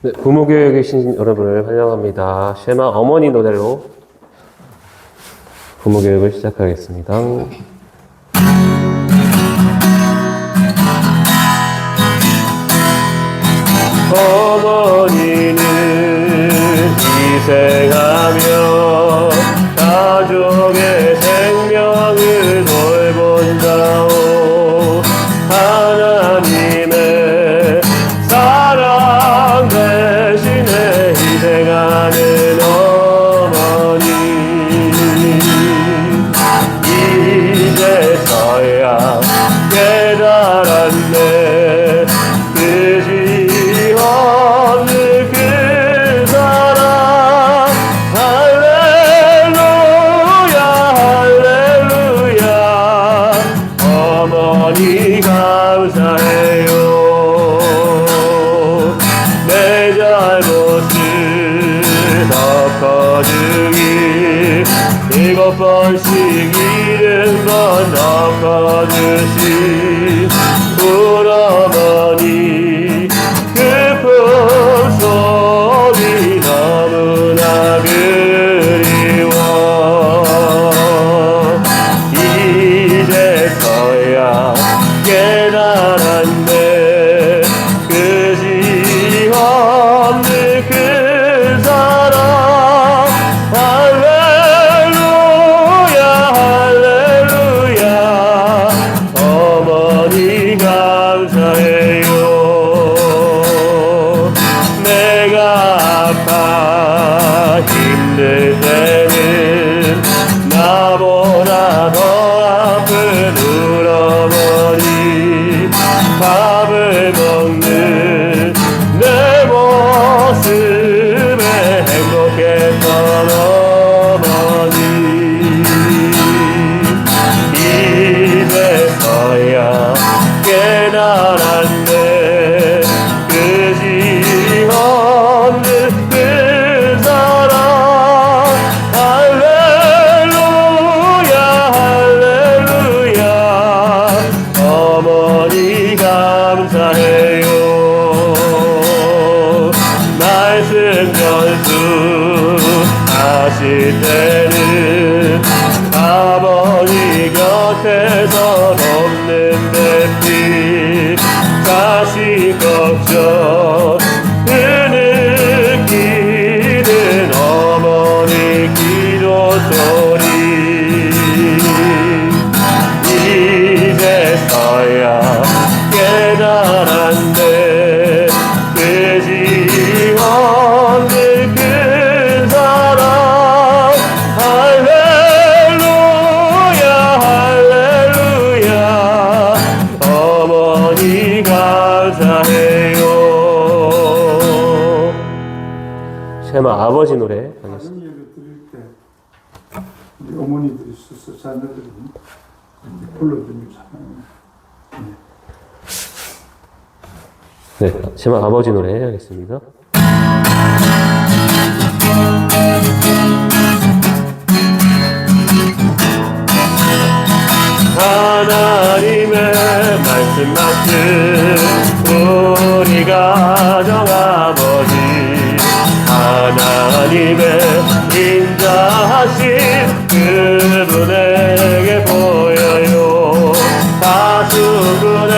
네, 부모교육에 계신 여러분을 환영합니다. 쉐마 어머니 노래로 부모교육을 시작하겠습니다. 어머니는 희생하며 가족의 생명을 돌본다오. 하나님의 사랑 대신에 희생하는 어머니, 이제서야 깨달았네. 그지 없는 그 사랑. 할렐루야 할렐루야. 어머니 감사해요. 내 잘못을 덮어주기, 7번씩 70번 덮어주신 우러머니, 그 품속이 너무나 그리워. 이제서야 깨달았네. 그지 없는 그 사랑. 할렐루야 할렐루야. 어머니 감사해요. 내가 아파 힘들 때는 나보다 더 아픈 우러머니, 밥을 먹는 내 모습에 행복했던 어머니, 이제서야 깨달았네. 그지 없는 그 사랑. 할렐루야 할렐루야. 어머니 감사해요. 말씀 전수 하실 때는 아버지 곁에서 돕는 뱃빛, 자식 걱정 느끼는 어머니 기도 소리. 이제서야 깨달았네. 그지 없는 그 사랑. 할렐루야 할렐루야. 어머니 감사해요. 쉐마 아버지 노래 하겠습니다. 다른 예배 드릴 때 우리 어머니들이 있어서 자녀들이 불러줍니다. 네, 쉐마 아버지 노래 하겠습니다. 하나님의 말씀만큼 우리 가정 아버지, 하나님의 인자하신 그분에게 보여요. 가수군의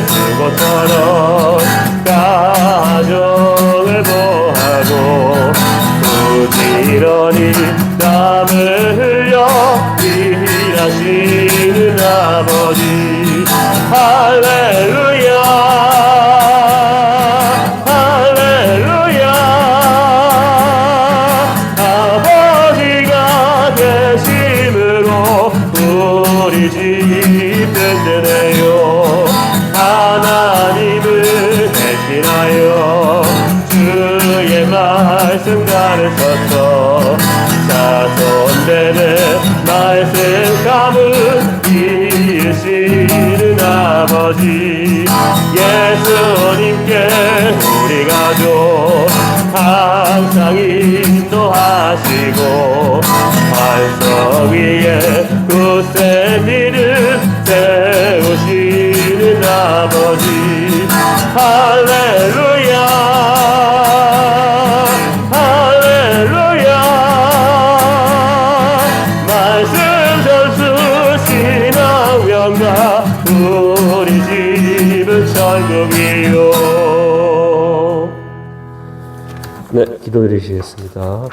수고처럼 가정을 보하고 부지런히 땀을 흘려 일하시는 아버지. 할렐루야 할렐루야. 아버지가 되심으로 우리 집 든든해요. 하나님을 대신하여 주의 말씀 가르쳐서 자손되는 말씀 가문 이으시는 아버지. 예수님께 우리 가족 항상 인도하시고, 반석 위에 굳센 믿음 세우시는 아버지. 할렐루야 천국이요. 네, 기도드리시겠습니다.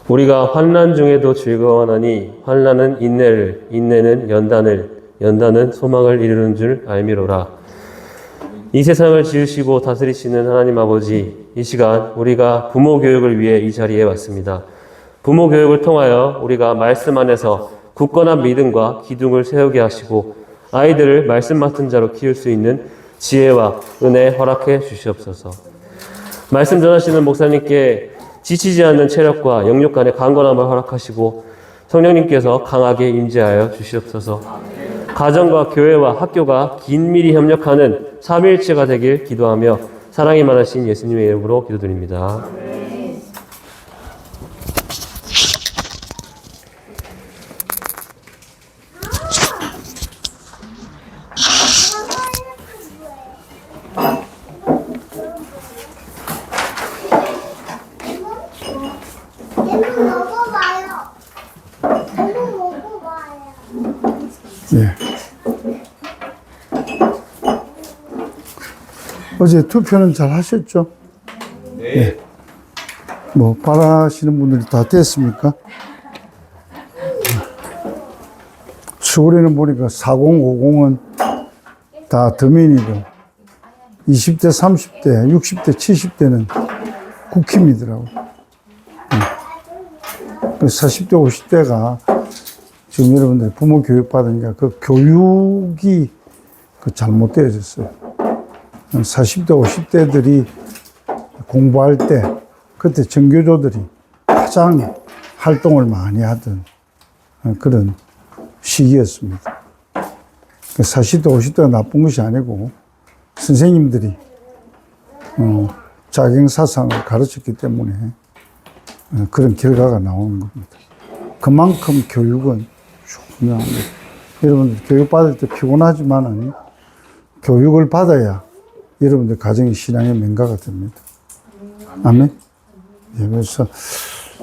우리가 환난 중에도 즐거워하니 환난은 인내를, 인내는 연단을, 연단은 소망을 이루는 줄 알미로라. 이 세상을 지으시고 다스리시는 하나님 아버지, 이 시간 우리가 부모 교육을 위해 이 자리에 왔습니다. 부모 교육을 통하여 우리가 말씀 안에서 굳건한 믿음과 기둥을 세우게 하시고 아이들을 말씀 맡은 자로 키울 수 있는 지혜와 은혜 허락해 주시옵소서. 말씀 전하시는 목사님께 지치지 않는 체력과 영육 간의 강건함을 허락하시고 성령님께서 강하게 임재하여 주시옵소서. 가정과 교회와 학교가 긴밀히 협력하는 삼위일체가 되길 기도하며 사랑이 많으신 예수님의 이름으로 기도드립니다. 예. 어제 투표는 잘 하셨죠? 네. 예. 뭐, 바라시는 분들이 다 됐습니까? 서울에는 보니까 4050은 다 더민이고, 20대, 30대, 60대, 70대는 국힘이더라고. 40대, 50대가 지금 여러분들 부모 교육 받으니까 그 교육이 잘못되어졌어요. 40대, 50대들이 공부할 때 그때 전교조들이 가장 활동을 많이 하던 그런 시기였습니다. 40대, 50대가 나쁜 것이 아니고 선생님들이 자경사상을 가르쳤기 때문에 그런 결과가 나오는 겁니다. 그만큼 교육은 중요합니다. 여러분들 교육받을 때 피곤하지만은 교육을 받아야 여러분들 가정이 신앙의 맹가가 됩니다. 아멘. 예, 그래서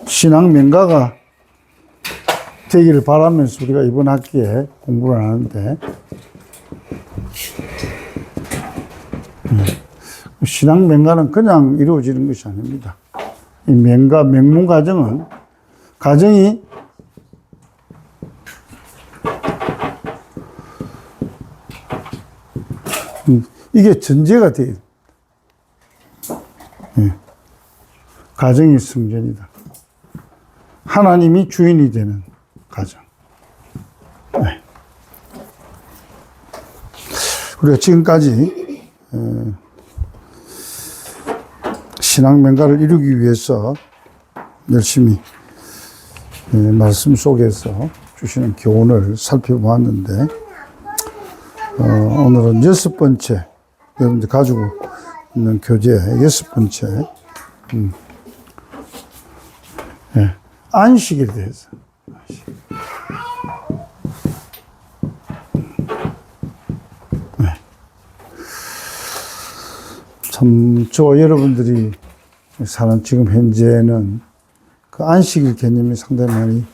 신앙 맹가가 되기를 바라면서 우리가 이번 학기에 공부를 하는데 신앙 맹가는 그냥 이루어지는 것이 아닙니다. 이 맹가, 맹문 가정은 가정이 이게 전제가 돼요. 예. 가정이 성전이다. 하나님이 주인이 되는 가정. 네. 우리가 지금까지 신앙 맹가를 이루기 위해서 열심히 말씀 속에서 주시는 교훈을 살펴보았는데 오늘은 6번째 여러분들 가지고 있는 교재의 6번째 네. 안식에 대해서 네. 참 저와 여러분들이 사는 지금 현재는 그 안식일 개념이 상당히 많이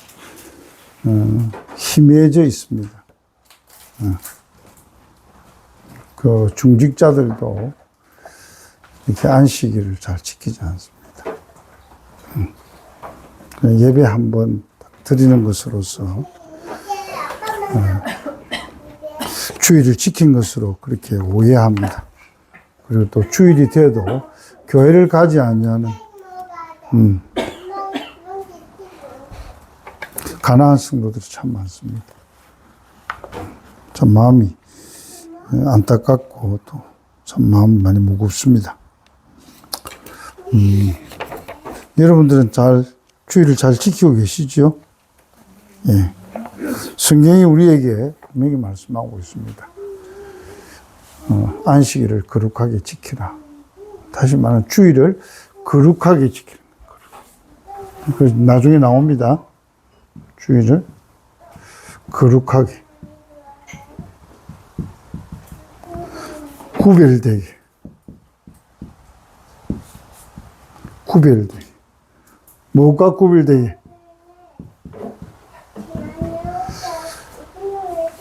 희미해져 있습니다. 그 중직자들도 이렇게 안식일을 잘 지키지 않습니다. 예배 한번 드리는 것으로서 주일을 지킨 것으로 그렇게 오해합니다. 그리고 또 주일이 돼도 교회를 가지 않냐는 가난한 성도들이 참 많습니다. 참 마음이 안타깝고 또 참 마음이 많이 무겁습니다. 여러분들은 주일을 잘 지키고 계시죠? 예. 성경이 우리에게 분명히 말씀하고 있습니다. 안식일을 거룩하게 지키라. 다시 말하면 주일을 거룩하게 지키는 거예요. 그래서 나중에 나옵니다. 주일을 거룩하게. 구별되게. 구별되게. 뭐가 구별되게?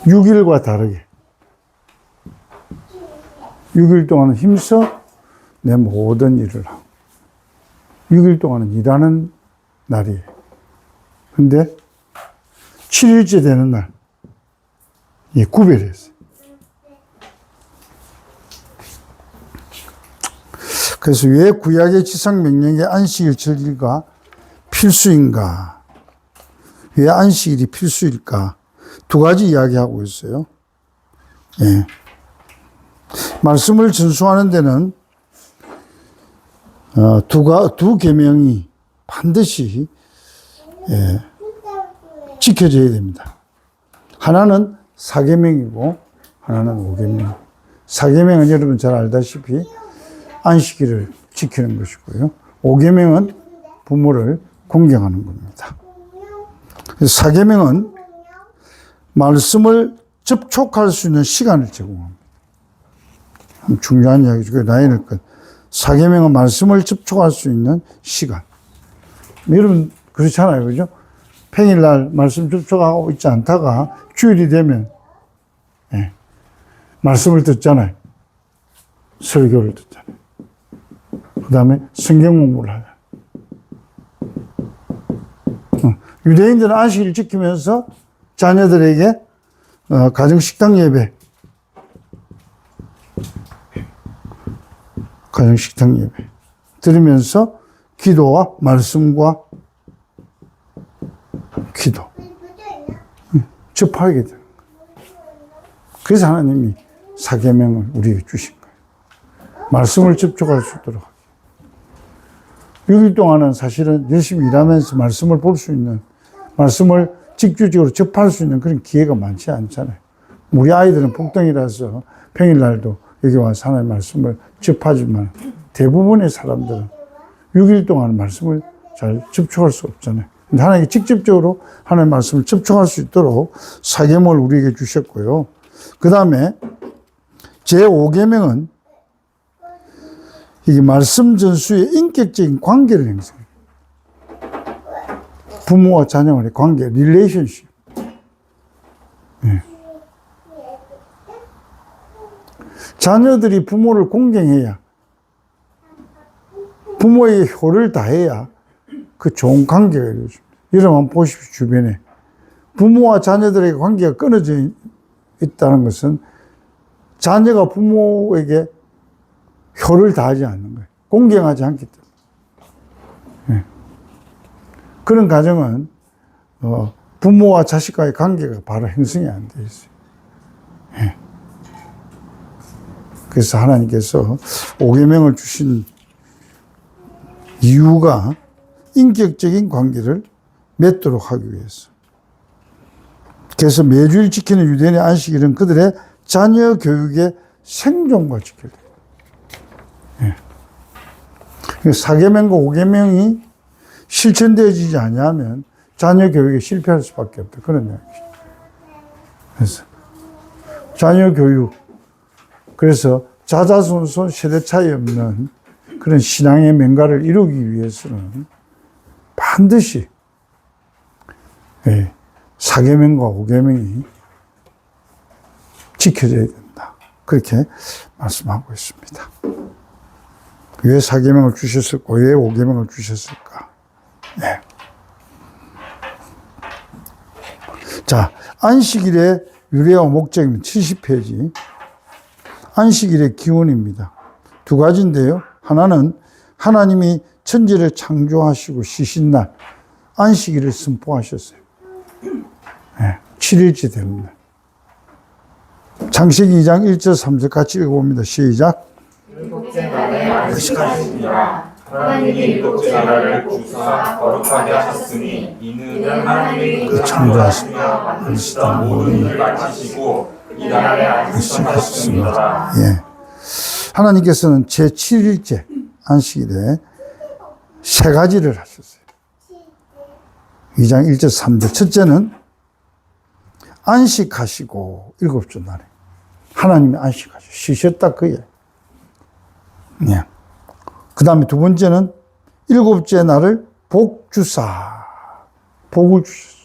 6일과 다르게. 6일 동안은 힘써 내 모든 일을 하고 6일 동안은 일하는 날이에요. 근데 7일째 되는 날 구별했어요. 그래서 왜 구약의 지상명령의 안식일 절기가 필수인가? 왜 안식일이 필수일까? 두 가지 이야기하고 있어요. 예. 말씀을 준수하는 데는 두 계명이 반드시 지켜져야 됩니다. 하나는 4계명이고 하나는 5계명. 4계명은 여러분 잘 알다시피 안식일을 지키는 것이고요. 5계명은 부모를 공경하는 겁니다. 4계명은 말씀을 접촉할 수 있는 시간을 제공합니다. 중요한 이야기죠. 나이는 것. 4계명은 말씀을 접촉할 수 있는 시간. 여러분 그렇잖아요. 그죠? 평일날 말씀 접촉하고 있지 않다가 주일이 되면 말씀을 듣잖아요. 설교를 듣잖아요. 그 다음에 성경 공부를 하잖아요. 유대인들은 안식일을 지키면서 자녀들에게 가정식당 예배, 들으면서 기도와 말씀과 기도 접하게 되는 거예요. 그래서 하나님이 4계명을 우리에게 주신 거예요. 말씀을 접촉할 수 있도록. 6일 동안은 사실은 열심히 일하면서 말씀을 볼 수 있는, 말씀을 직접적으로 접할 수 있는 그런 기회가 많지 않잖아요. 우리 아이들은 복덩이라서 평일날도 여기 와서 하나님의 말씀을 접하지만 대부분의 사람들은 6일 동안 말씀을 잘 접촉할 수 없잖아요. 근데 하나님이 직접적으로 하나님의 말씀을 접촉할 수 있도록 4계명을 우리에게 주셨고요. 그 다음에 제5계명은 이게 말씀 전수의 인격적인 관계를 형성해요. 부모와 자녀 간의 관계, 릴레이션십. 네. 자녀들이 부모를 공경해야, 부모에게 효를 다해야 그 좋은 관계가 이루어집니다. 여러분 한번 보십시오, 주변에. 부모와 자녀들에게 관계가 끊어져 있다는 것은 자녀가 부모에게 효를 다하지 않는 거예요. 공경하지 않기 때문에. 네. 그런 가정은 부모와 자식과의 관계가 바로 형성이 안 돼 있어요. 네. 그래서 하나님께서 5계명을 주신 이유가 인격적인 관계를 맺도록 하기 위해서. 그래서 매주일 지키는 유대인의 안식일은 그들의 자녀 교육의 생존과 직결돼요. 예. 4계명과 5계명이 실천되어지지 않으면 자녀 교육에 실패할 수밖에 없다. 그런 이야기죠. 그래서 자녀 교육, 그래서 자자손손 세대 차이 없는 그런 신앙의 맹가를 이루기 위해서는 반드시 4계명과 5계명이 지켜져야 된다. 그렇게 말씀하고 있습니다. 왜 4계명을 주셨을까? 왜 5계명을 주셨을까? 네. 자, 안식일의 유래와 목적은 70페이지. 안식일의 기원입니다. 두 가지인데요. 하나는 하나님이 천지를 창조하시고 쉬신 날, 안식일을 선포하셨어요. 네, 7일째 되는 날. 창세기 2장 1절 3절 같이 읽어봅니다. 시작. 일곱째 날에 안식하십니다. 하나님이 일곱째 날을 주사 거룩하게 하셨으니 이는 하나님이 창조하시며 만드시던 모든 일을 마치시고 이 날에 안식하셨습니다. 예. 하나님께서는 제7일째 안식일에 세 가지를 하셨어요. 2장 1절 3절. 첫째는 안식하시고 일곱째 날에 하나님이 안식하시고 쉬셨다 그예요. 예. 그 다음에 두 번째는 일곱째 날을 복주사, 복을 주셨어요.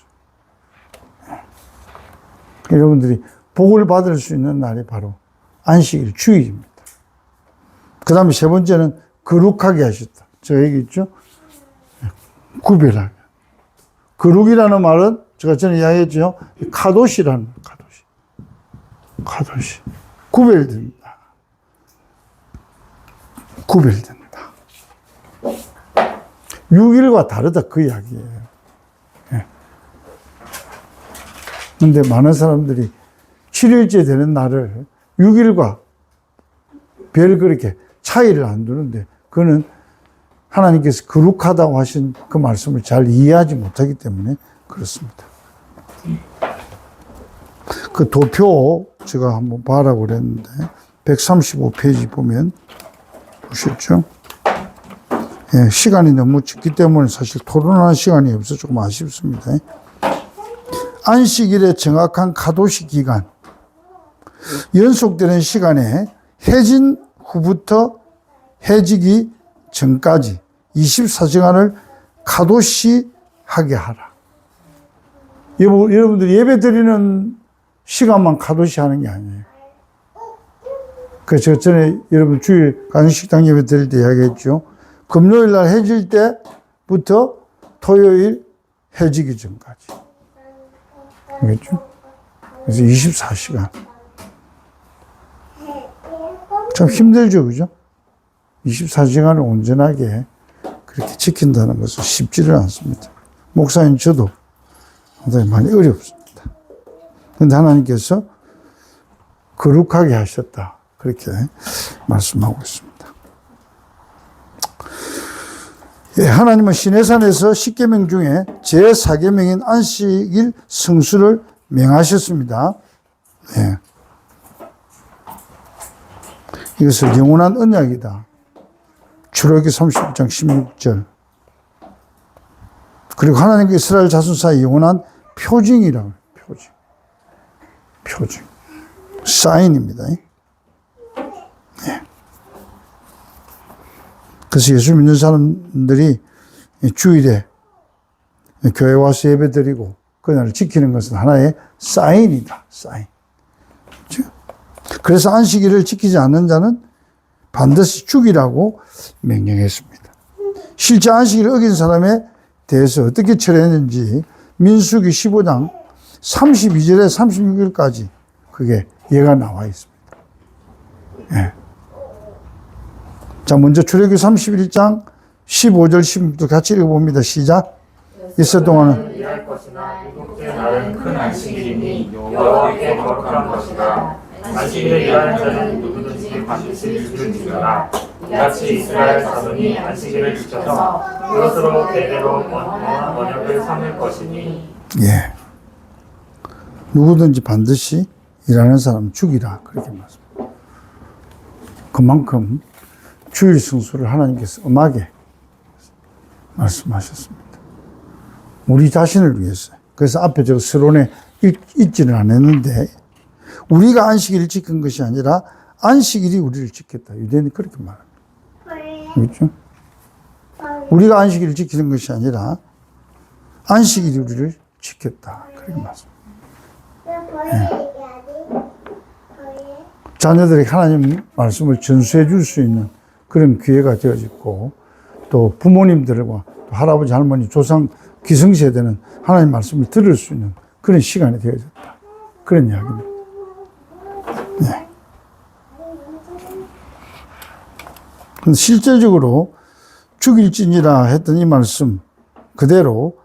여러분들이 복을 받을 수 있는 날이 바로 안식일 주일입니다. 그 다음에 세 번째는 거룩하게 하셨다. 제가 얘기했죠? 구별하게. 거룩이라는 말은 제가 전에 이야기했죠? 카도시라는 말, 카도시. 구별된다. 구별된다. 6일과 다르다 그 이야기예요. 그런데 많은 사람들이 7일째 되는 날을 6일과 별 그렇게 차이를 안 두는데 그거는 하나님께서 거룩하다고 하신 그 말씀을 잘 이해하지 못하기 때문에 그렇습니다. 그 도표 제가 한번 봐라고 그랬는데 135페이지 보면 보셨죠? 예, 시간이 너무 적기 때문에 사실 토론할 시간이 없어서 조금 아쉽습니다. 안식일의 정확한 카도시 기간, 연속되는 시간에 해진 후부터 해지기 전까지 24시간을 카도시 하게 하라. 여러분들이 예배 드리는 시간만 카도시 하는 게 아니에요. 그래서 전에 여러분 주일 가정식당 예배 드릴 때 이야기했죠. 금요일 날 해질 때부터 토요일 해지기 전까지. 알겠죠? 그래서 24시간. 참 힘들죠, 그죠? 24시간을 온전하게 그렇게 지킨다는 것은 쉽지를 않습니다. 목사님 저도 상당히 많이 어렵습니다. 그런데 하나님께서 거룩하게 하셨다. 그렇게 말씀하고 있습니다. 예, 하나님은 시내산에서 10계명 중에 제4계명인 안식일 성수를 명하셨습니다. 예. 이것을 영원한 언약이다. 출애굽기 31장 16절. 그리고 하나님과 이스라엘 자손 사이 영원한 표징이라고. 표징. 사인입니다. 예. 그래서 예수 믿는 사람들이 주일에 교회 와서 예배 드리고 그날을 지키는 것은 하나의 사인이다. 사인. 그래서 안식일을 지키지 않는 자는 반드시 죽이라고 명령했습니다. 실제 안식일을 어긴 사람에 대해서 어떻게 처리했는지 민수기 15장 32절에 36절까지 그게 예가 나와 있습니다. 예. 자, 먼저 출애굽기 31장 15절 16절 같이 읽어봅니다. 시작. 이세 동안은 일할 것이나 일곱째 날은 큰 안식일이니 여호와께 거룩한 것이다. 안식일에 일하는 자는 누구든지 반드시 일을 지켜라. 이같이 이스라엘 자손이 안식일을 지켜서 그것으로 대대로 언약을 삼을 것이니. 예. 누구든지 반드시 일하는 사람 죽이라. 그렇게 말씀합니다. 그만큼 주일 성수를 하나님께서 엄하게 말씀하셨습니다. 우리 자신을 위해서. 그래서 앞에 저 서론에 읽지는 않았는데 우리가 안식일을 지킨 것이 아니라 안식일이 우리를 지켰다. 유대인이 그렇게 말합니다. 그렇죠? 우리가 안식일을 지키는 것이 아니라 안식일이 우리를 지켰다. 그렇게 말씀합니다. 네. 자녀들에게 하나님 말씀을 전수해 줄 수 있는 그런 기회가 되어졌고 또 부모님들과 또 할아버지, 할머니, 조상, 기성세대는 하나님 말씀을 들을 수 있는 그런 시간이 되어졌다. 그런 이야기입니다. 네. 근데 실제적으로 죽일지니라 했던 이 말씀 그대로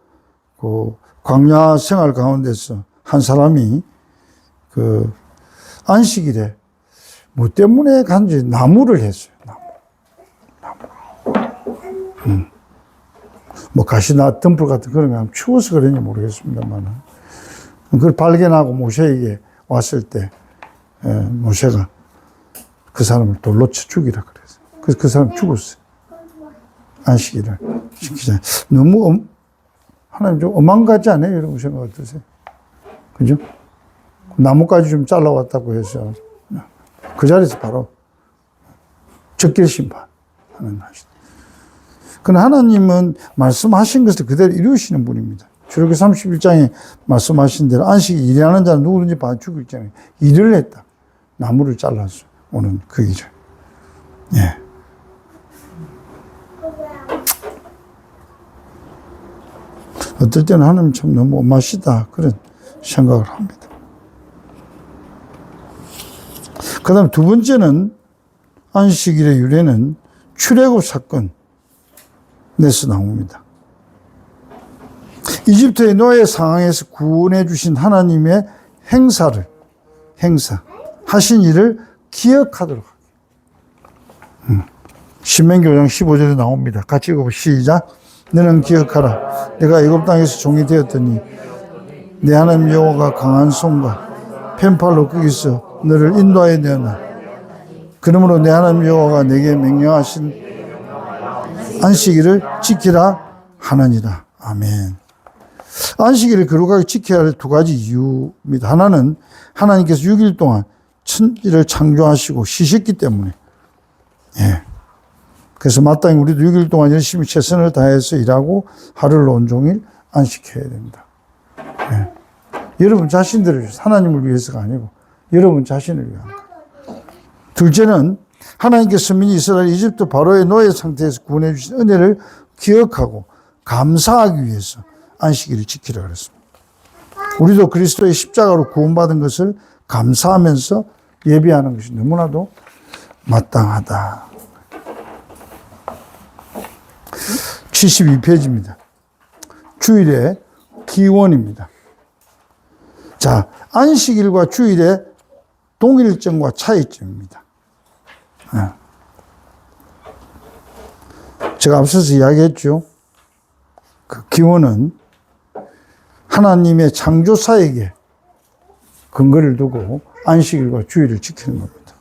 그 광야 생활 가운데서 한 사람이 그 안식일에 뭐 때문에 간지 나무를 했어요. 나무. 뭐 가시나 덤불 같은 그런 거 하면 추워서 그런지 모르겠습니다만 그걸 발견하고 모세에게 왔을 때 모세가 그 사람을 돌로 쳐 죽이라 그랬어요. 그래서 그 사람 죽었어요. 안식일을 지키자. 너무 하나님 좀 엄한 같지 않아요? 여러분 생각 어떠세요? 그죠? 나무까지 좀 잘라왔다고 해서 그 자리에서 바로 적길 심판 하는 하시다. 그러나 하나님은 말씀하신 것을 그대로 이루시는 분입니다. 출애굽기 31장에 말씀하신 대로 안식일 일하는 자는 누구든지 반 죽일잖아요. 일을 했다. 나무를 잘라서 오는 그 일을. 예. 어떨 때는 하나님 참 너무 엄하시다. 그런 생각을 합니다. 그 다음 두 번째는 안식일의 유래는 출애굽 사건에서 나옵니다. 이집트의 노예 상황에서 구원해 주신 하나님의 하신 일을 기억하도록 합니다. 신명기 5장 15절에 나옵니다. 같이 읽어보시죠. 시작. 너는 기억하라. 내가 애굽 땅에서 종이 되었더니 내 하나님 여호와가 강한 손과 펜팔로 거기서 너를 인도하여 내었나. 그러므로 내 하나님 여호와가 내게 명령하신 안식일을 지키라 하느니라. 아멘. 안식일을 거룩하게 지켜야 할 두 가지 이유입니다. 하나는 하나님께서 6일 동안 천지를 창조하시고 쉬셨기 때문에. 예. 그래서 마땅히 우리도 6일 동안 열심히 최선을 다해서 일하고 하루를 온종일 안식해야 됩니다. 예. 여러분 자신들을 위해서, 하나님을 위해서가 아니고 여러분 자신을 위한 것. 둘째는 하나님께서 민이 이스라엘 이집트 바로의 노예 상태에서 구원해 주신 은혜를 기억하고 감사하기 위해서 안식일을 지키라 그랬습니다. 우리도 그리스도의 십자가로 구원받은 것을 감사하면서 예배하는 것이 너무나도 마땅하다. 72페이지입니다. 주일의 기원입니다. 자, 안식일과 주일의 동일점과 차이점입니다. 제가 앞서서 이야기했죠. 그 기원은 하나님의 창조사에게 근거를 두고 안식일과 주일을 지키는 겁니다.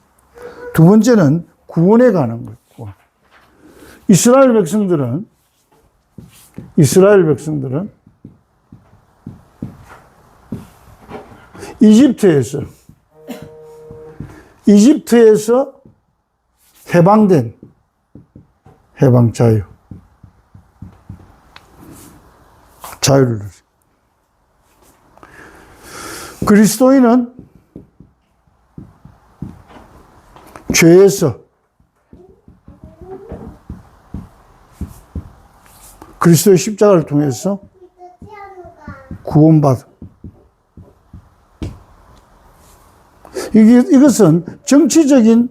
두 번째는 구원에 관한 것고, 이스라엘 백성들은 이집트에서 해방된 자유를 누리. 그리스도인은 죄에서 그리스도의 십자가를 통해서 구원받아. 이것은 정치적인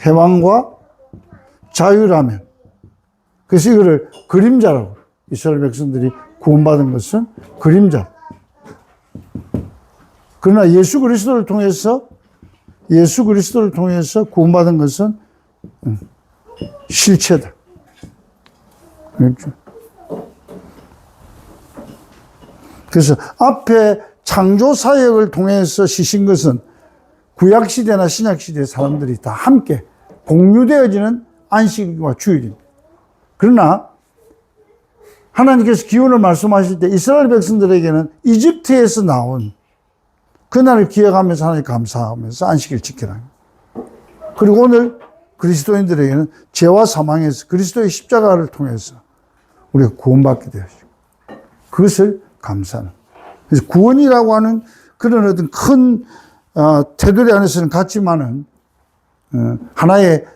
해방과 자유라면, 그래서 이거를 그림자라고, 이스라엘 백성들이 구원받은 것은 그림자. 그러나 예수 그리스도를 통해서 구원받은 것은 실체다. 그렇죠? 그래서 앞에 창조 사역을 통해서 시신 것은 구약시대나 신약시대 사람들이 다 함께 공유되어지는 안식일과 주일입니다. 그러나 하나님께서 기원을 말씀하실 때 이스라엘 백성들에게는 이집트에서 나온 그날을 기억하면서 하나님 감사하면서 안식일을 지키라. 그리고 오늘 그리스도인들에게는 죄와 사망에서 그리스도의 십자가를 통해서 우리가 구원받게 되었고 그것을 감사하는. 그래서 구원이라고 하는 그런 어떤 큰 테두리 안에서는 같지만은 하나의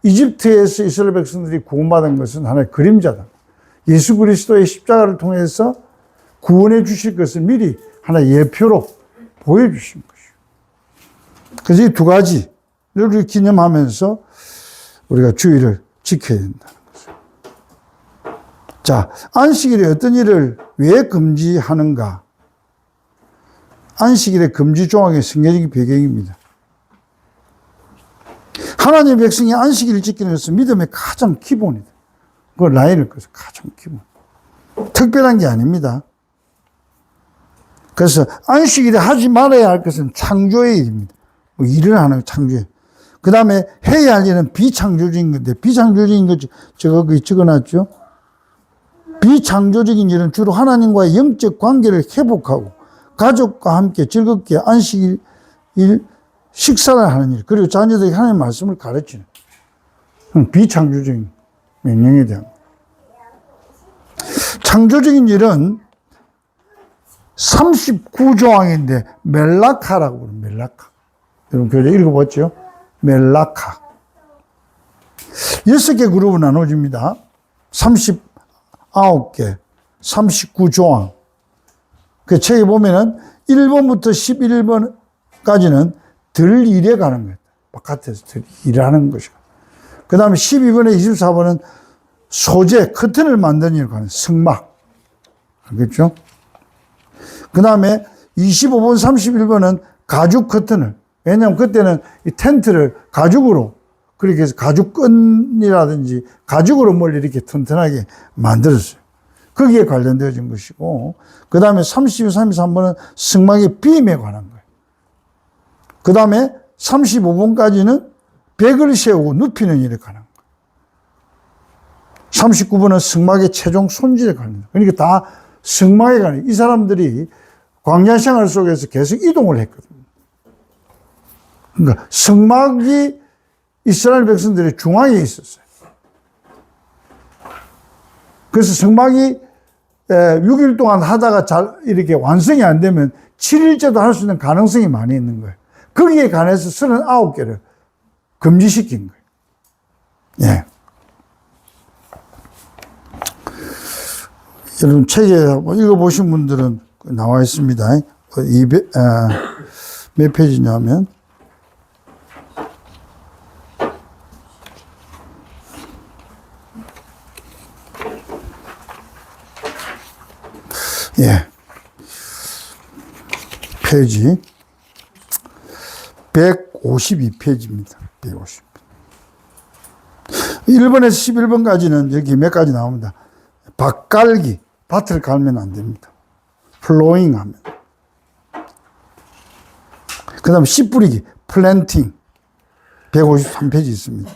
이집트에서 이스라엘 백성들이 구원받은 것은 하나의 그림자다. 예수 그리스도의 십자가를 통해서 구원해 주실 것을 미리 하나의 예표로 보여주신 것이죠. 그래서 이 두 가지를 기념하면서 우리가 주일을 지켜야 된다는 거죠. 자, 안식일에 어떤 일을 왜 금지하는가? 안식일의 금지 조항의 성경적인 배경입니다. 하나님의 백성이 안식일을 지키는 것은 믿음의 가장 기본이다. 그걸 라인을 꺼서 가장 기본. 특별한 게 아닙니다. 그래서 안식일에 하지 말아야 할 것은 창조의 일입니다. 뭐 일을 하는 창조의. 그 다음에 해야 할 일은 비창조적인 건데, 비창조적인 거 제가 거기 적어놨죠. 비창조적인 일은 주로 하나님과의 영적 관계를 회복하고 가족과 함께 즐겁게 안식일 식사를 하는 일, 그리고 자녀들에게 하나님의 말씀을 가르치는 비창조적인 명령에 대한 것. 창조적인 일은 39조항인데 멜라카라고 부릅니다. 멜라카. 여러분 교재 읽어봤죠? 멜라카. 6개 그룹으로 나눠집니다. 39개, 39조항. 그 책에 보면은 1번부터 11번까지는 덜 일해 가는 거예요. 바깥에서 덜 일하는 것이고. 그 다음에 12번에 24번은 소재, 커튼을 만드는 일을 하는 승막. 알겠죠? 그 다음에 25번, 31번은 가죽 커튼을. 왜냐하면 그때는 이 텐트를 가죽으로, 그렇게 해서 가죽끈이라든지 가죽으로 뭘 이렇게 튼튼하게 만들었어요. 거기에 관련되어진 것이고, 그 다음에 32, 33번은 승막의 빔에 관한 거예요. 그 다음에 35번까지는 벽을 세우고 눕히는 일에 관한 거예요. 39번은 승막의 최종 손질에 관한 거예요. 그러니까 다 승막에 관한, 이 사람들이 광야 생활 속에서 계속 이동을 했거든요. 그러니까 승막이 이스라엘 백성들의 중앙에 있었어요. 그래서 승막이 6일 동안 하다가 잘 이렇게 완성이 안 되면 7일째도 할 수 있는 가능성이 많이 있는 거예요. 거기에 관해서 39개를 금지시킨 거예요. 예. 여러분 책에 읽어보신 분들은 나와 있습니다. 몇 페이지냐면 예. 페이지 152페이지입니다. 150. 1번에서 11번까지는 여기 몇 가지 나옵니다. 밭 깔기, 밭을 갈면 안 됩니다. 플로잉 하면. 그 다음에 씨 뿌리기, 플랜팅. 153페이지 있습니다.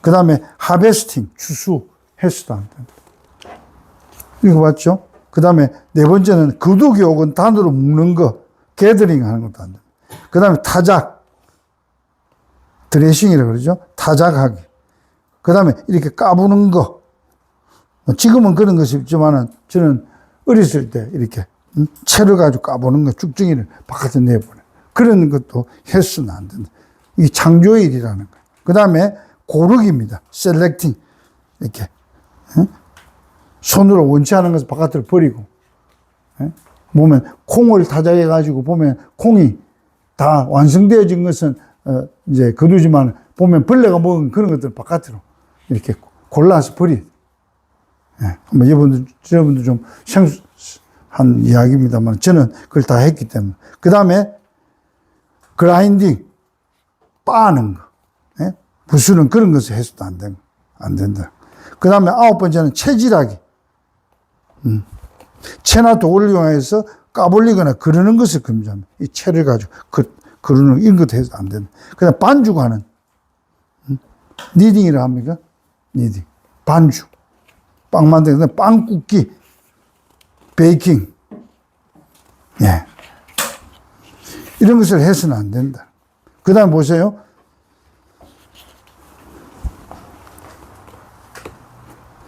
그 다음에 하베스팅, 추수해서도 안 됩니다. 이거 봤죠? 그 다음에 네 번째는 거두기 혹은 단으로 묶는 거, 게더링 하는 것도 안 됩니다. 그 다음에 타작, 드레싱이라고 그러죠? 타작하기. 그 다음에 이렇게 까부는 거. 지금은 그런 것이 없지만은 저는 어렸을 때 이렇게 채를 가지고 까보는 거, 쭉정이를 바깥에 내보내. 그런 것도 해서는 안 된다. 이게 창조의 일이라는 거예요. 그 다음에 고르기입니다. 셀렉팅. 이렇게. 손으로 원치 않은 것을 바깥으로 버리고. 보면 콩을 타작해가지고 보면 콩이 다 완성되어진 것은 이제 거두지만 보면 벌레가 먹은 그런 것들 바깥으로 이렇게 골라서 버리. 한번 여러분들 좀 생소한 이야기입니다만 저는 그걸 다 했기 때문에. 그 다음에 그라인딩, 빻는 거. 부수는 그런 것을 해서도 안 된다. 그 다음에 9번째는 채질하기. 채나 도구를 이용해서 까불리거나 그르는 것을 금지합니다. 이 채를 가지고 그르는 이런 것도 해서 안 된다. 그 다음 반죽하는, 니딩이라 합니까? 니딩. 반죽. 빵 만드는 빵 굽기. 베이킹. 예. 이런 것을 해서는 안 된다. 그 다음 보세요.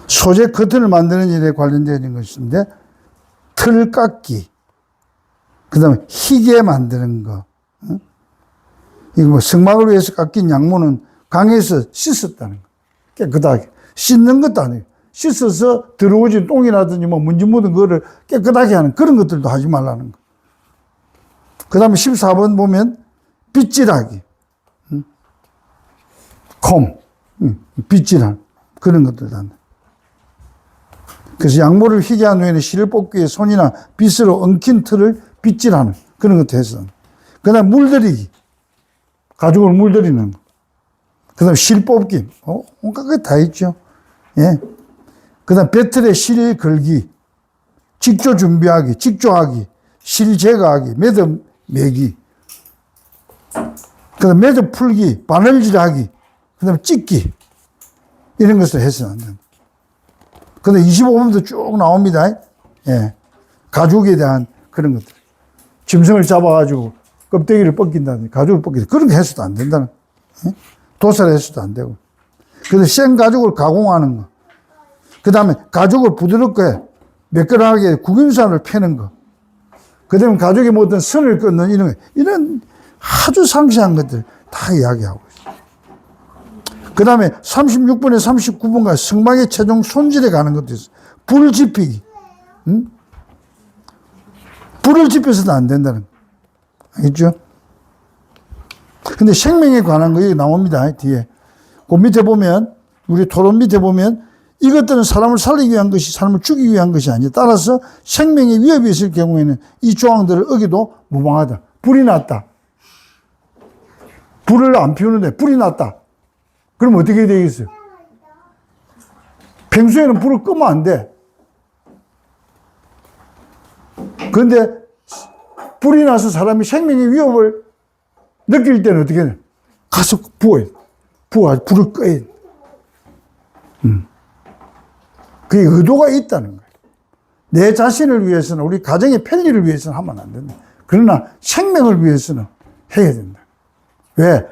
소재 커튼을 만드는 일에 관련되는 것인데, 틀 깎기. 그 다음에 희게 만드는 거. 이거 뭐 승막을 위해서 깎인 양모는 강에서 씻었다는 거. 깨끗하게. 씻는 것도 아니에요. 씻어서 들어오진 똥이라든지 뭐 먼지 묻은 거를 깨끗하게 하는 그런 것들도 하지 말라는 거. 그 다음에 14번 보면 빗질하기. 컴. 빗질하는 그런 것들도 한다. 그래서 양모를 희게 한 후에는 실을 뽑기 위해 손이나 빗으로 엉킨 틀을 빗질하는 그런 것도 했어. 그 다음 물들이기. 가죽을 물들이는 거. 그 다음 실 뽑기. 온갖 게 다 있죠. 예. 그 다음 배틀에 실 걸기. 직조 준비하기. 직조하기. 실 제거하기. 매듭 매기. 그 다음 매듭 풀기. 바늘질하기. 그 다음 찢기. 이런 것을 해서는 안 된다. 근데 25번도 쭉 나옵니다. 예. 가죽에 대한 그런 것들. 짐승을 잡아가지고 껍데기를 벗긴다든지 가죽을 벗긴다. 그런 게 해서도 안 된다는. 예? 도살을 해서도 안 되고. 그래서 생 가죽을 가공하는 거. 그 다음에 가죽을 부드럽게 매끈하게 구김살을 패는 거. 그 다음에 가죽에 뭐 어떤 선을 끊는 이런 아주 상세한 것들 다 이야기하고 있어요. 그 다음에 36번에 39번가 성막의 최종 손질에 가는 것도 있어요. 불 지피기. 응? 불을 지펴서도 안 된다는 거. 알겠죠? 근데 생명에 관한 거 여기 나옵니다. 뒤에. 그 밑에 보면, 우리 토론 밑에 보면, 이것들은 사람을 살리기 위한 것이 사람을 죽이기 위한 것이 아니야. 따라서 생명에 위협이 있을 경우에는 이 조항들을 어기도 무방하다. 불이 났다. 불을 안 피우는데 불이 났다. 그럼 어떻게 되겠어요? 평소에는 불을 끄면 안 돼. 그런데 불이 나서 사람이 생명의 위협을 느낄 때는 어떻게 해? 가서 부어요. 부어가지고 불을 꺼야 돼. 그게 의도가 있다는 거예요. 내 자신을 위해서는, 우리 가정의 편리를 위해서는 하면 안 된다. 그러나 생명을 위해서는 해야 된다. 왜?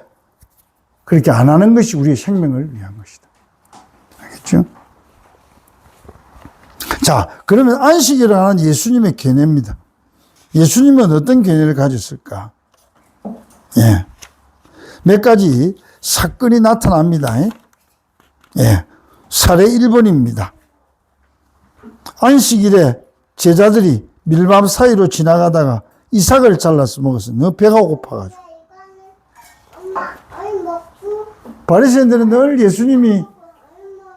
그렇게 안 하는 것이 우리의 생명을 위한 것이다. 알겠죠? 자, 그러면 안식이라는 예수님의 개념입니다. 예수님은 어떤 개념을 가졌을까? 예. 몇 가지 사건이 나타납니다. 예. 사례 1번입니다. 안식일에 제자들이 밀밥 사이로 지나가다가 이삭을 잘라서 먹었어요. 너무 배가 고파가지고. 바리새인들은 늘 예수님이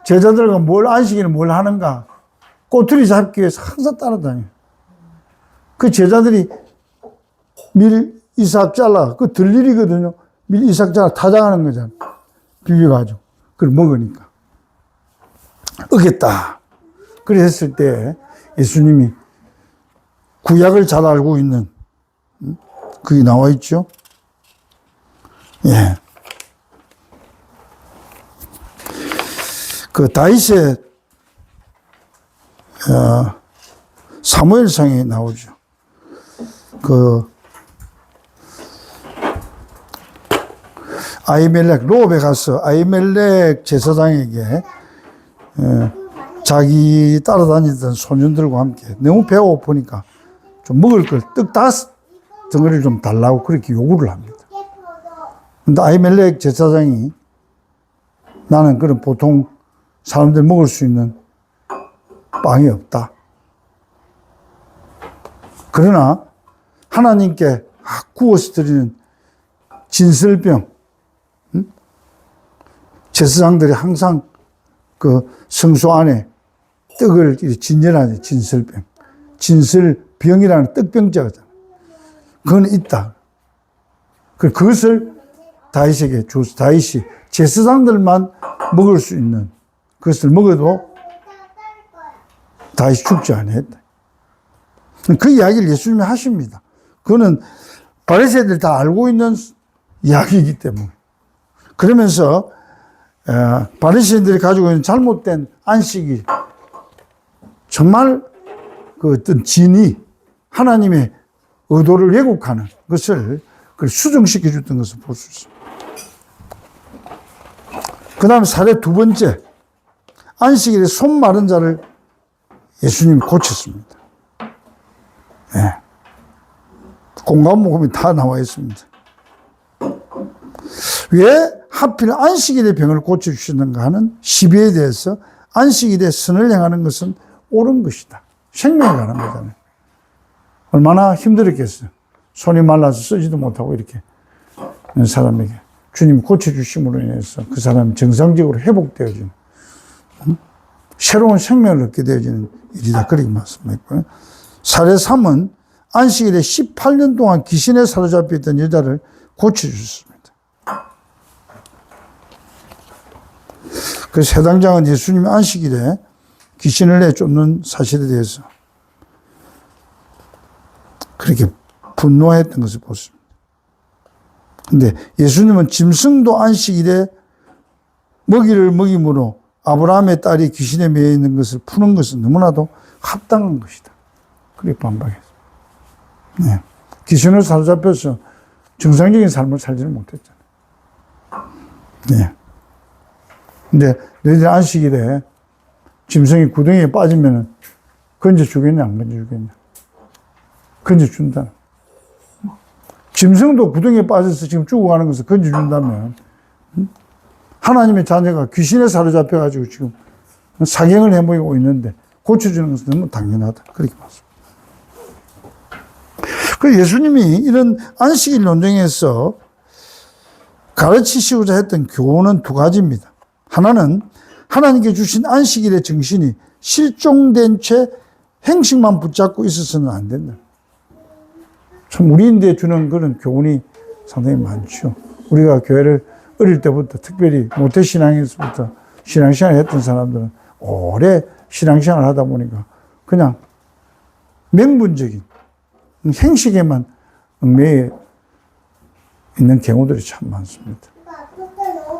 제자들과 안식일에 뭘 하는가 꼬투리 잡기 위해서 항상 따라다녀요. 그 제자들이 이삭 잘라, 그 들일이거든요. 이삭 잘라 타장하는 거잖아. 비벼가지고. 그걸 먹으니까. 어겠다. 그래 했을 때 예수님이 구약을 잘 알고 있는, 그게 나와 있죠. 예. 그 다윗의 사무엘상에 나오죠. 그 아히멜렉 로업에 가서 아히멜렉 제사장에게 자기 따라다니던 소년들과 함께 너무 배가 고프니까 좀 먹을 걸 떡 5덩어리를 좀 달라고 그렇게 요구를 합니다. 근데 아히멜렉 제사장이 나는 그런 보통 사람들 먹을 수 있는 빵이 없다. 그러나 하나님께 구워서 드리는 진설병, 제사장들이 항상 그 성소 안에 떡을 진열하는 진설병, 진설병이라는 떡병자잖아. 그건 있다. 그것을 다윗에게 줘서 다윗이 제사장들만 먹을 수 있는 그것을 먹어도 다윗이 죽지 않았다. 그 이야기를 예수님이 하십니다. 그거는 바리새인들이 다 알고 있는 이야기이기 때문에. 그러면서 바리새인들이 가지고 있는 잘못된 안식일, 정말 그 어떤 진이 하나님의 의도를 왜곡하는 것을 수정시켜 줬던 것을 볼 수 있습니다. 그 다음 사례 두 번째, 안식일에 손 마른 자를 예수님이 고쳤습니다. 네. 공감목음이 다 나와 있습니다. 왜 하필 안식일의 병을 고쳐주시는가 하는 시비에 대해서 안식일에 선을 행하는 것은 옳은 것이다. 생명에 관한 거잖아요. 얼마나 힘들었겠어요. 손이 말라서 쓰지도 못하고 이렇게 사람에게 주님 고쳐주심으로 인해서 그 사람이 정상적으로 회복되어지는, 새로운 생명을 얻게 되어지는 일이다. 그렇게 말씀했고요. 사례 3은 안식일에 18년 동안 귀신에 사로잡혀 있던 여자를 고쳐주셨습니다. 그래서 해당장은 예수님이 안식일에 귀신을 내쫓는 사실에 대해서 그렇게 분노했던 것을 보습니다. 근데 예수님은 짐승도 안식일에 먹이를 먹임으로 아브라함의 딸이 귀신에 매여 있는 것을 푸는 것은 너무나도 합당한 것이다. 그렇게 반박했습니다. 네. 귀신을 사로잡혀서 정상적인 삶을 살지는 못했잖아요. 네. 근데 너희들 안식일에 짐승이 구덩이에 빠지면 건져 주겠냐, 안 건져 주겠냐? 건져 준다. 짐승도 구덩이에 빠져서 지금 죽어가는 것을 건져 준다면 하나님의 자녀가 귀신에 사로잡혀가지고 지금 사경을 해보이고 있는데 고쳐주는 것은 너무 당연하다. 그렇게 봤습니다. 그 예수님이 이런 안식일 논쟁에서 가르치시고자 했던 교훈은 두 가지입니다. 하나는 하나님께 주신 안식일의 정신이 실종된 채 행식만 붙잡고 있어서는 안 된다. 참 우리인데 주는 그런 교훈이 상당히 많죠. 우리가 교회를 어릴 때부터 특별히 모태신앙에서부터 신앙생활을 했던 사람들은 오래 신앙생활을 하다 보니까 그냥 명분적인 행식에만 얽매여 있는 경우들이 참 많습니다.